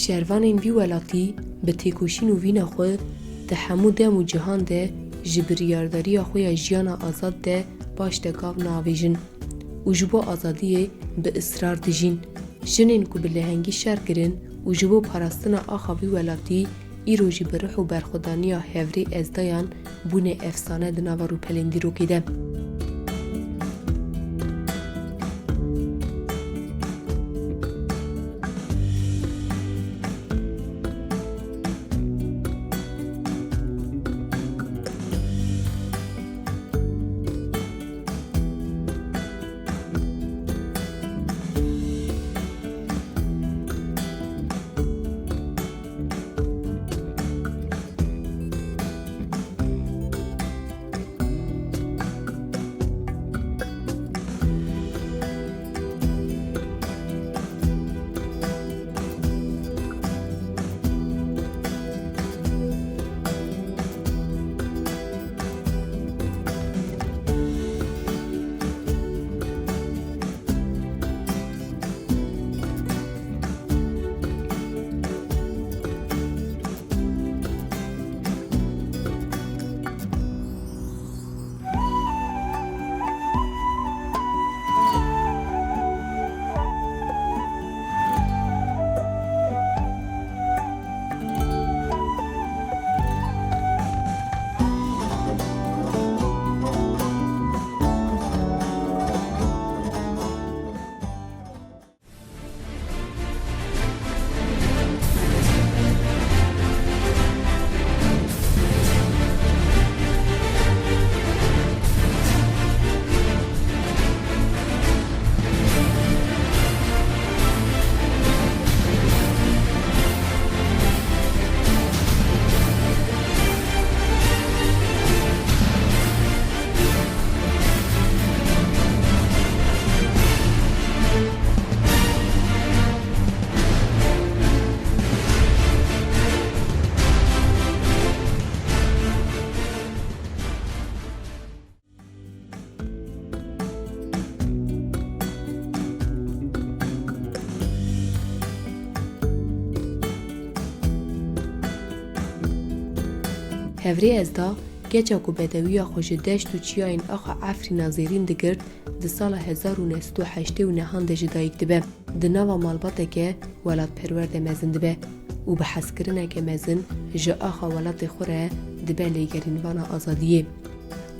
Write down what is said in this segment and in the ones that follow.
شهروانین وی ولاتی به تیکوشین و وین خود ده همو دم و جهان ده جبریارداری خوی جیان آزاد ده باش دکاو ناویجن و جبو آزادی به اصرار دجین جنین کو به لهنگی شر کرن و جبو پاراستنا آخا وی ولاتی ایروژی برح و برخودانی هفری ازدایان بونه افسانه دناوا رو پلندی رو کده. هفری ازدا گچا کو بدویا خوش دشت و چیاین آخا عفری نازیرین دگرد ده سال 1908 و نهان ده جدایک دبه ده نوا مالباته که ولاد پرورد مزن دبه و به حسکرنه که مزن جا آخا ولاد خوره دبه لیگرین وانا آزادیه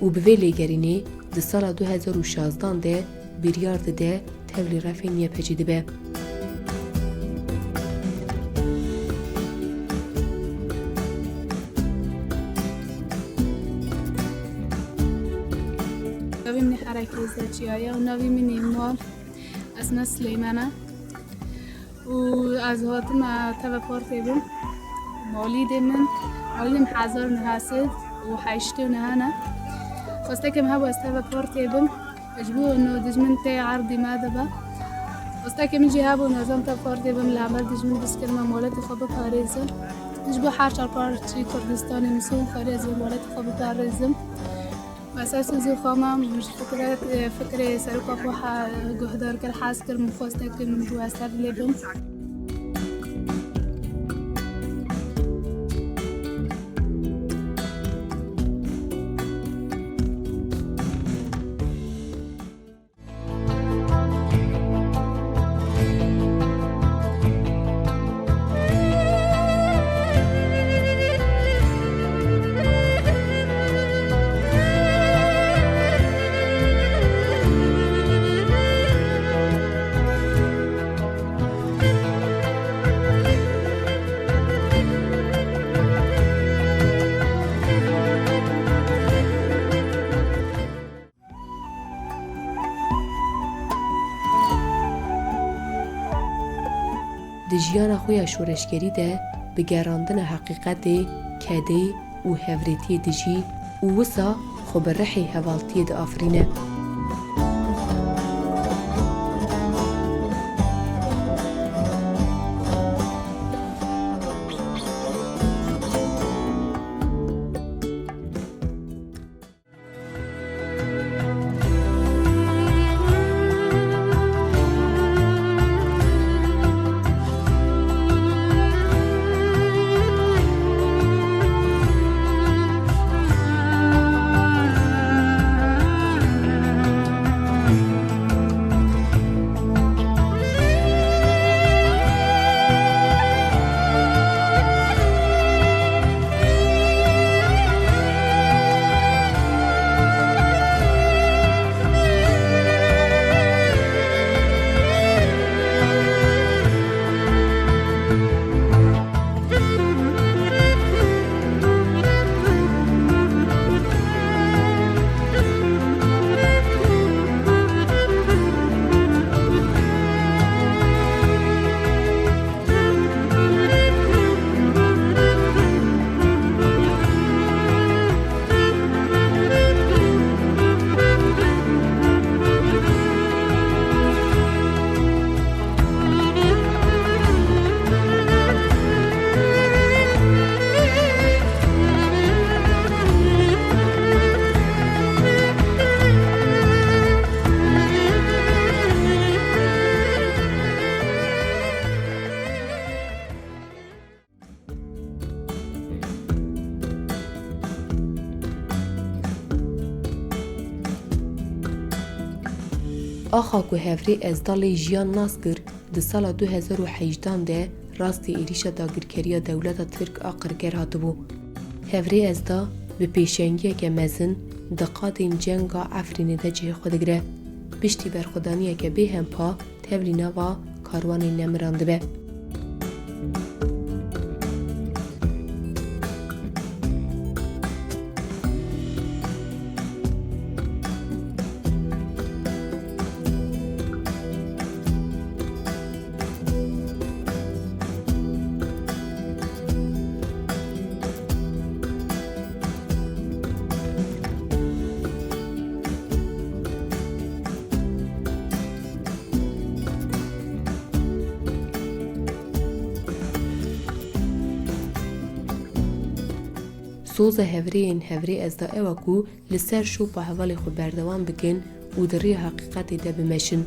و به وی لیگرینی ده سال 2016 ده بیریارد ده تولی رفینیه پچی دبه ناوی من حرکت زدچیه و ناوی من ایمال اسمه سلیمانه و از هاتم تفکرتی بیم مولیم حاضر نهاسد و حیشتی و نهانه خواسته که مهبو از تفکرتی بیم اجبو انو دجمن تی عرضی ماده با خواسته که میجی هبو نظام تفکرتی بیم لعمل دجمن بسکر ما مولد خوب پاریزم اجبو حرشار پارچی کردستانی مسون پاریزم مولد خوب پاریزم اساس زو خامم فكرة سرقة بوحة جهدار كل حاسكر من خوستك من دو أسر لبم د جیان خوی شورشگری ده به گراندن حقیقت کدی و هوریتی دجی و وسا خو رحی حوالتی ده آفرینه. آخا که هفری از دالی جیان ناس گر ده سال 2018 ده راستی ایریشا داگرکریا دولت ترک آقرگر هاتو بو. هفری از دا به پیشنگیه که مزن دقاتین جنگا افرین ده جه خودگره. بشتی برخودانیه که به هم پا تولینه و کاروانی نمرانده به. سوز هفری از دا ایوکو لسر شو با حوالی خو بردوان بکن و دری حقیقتی ده بمشن.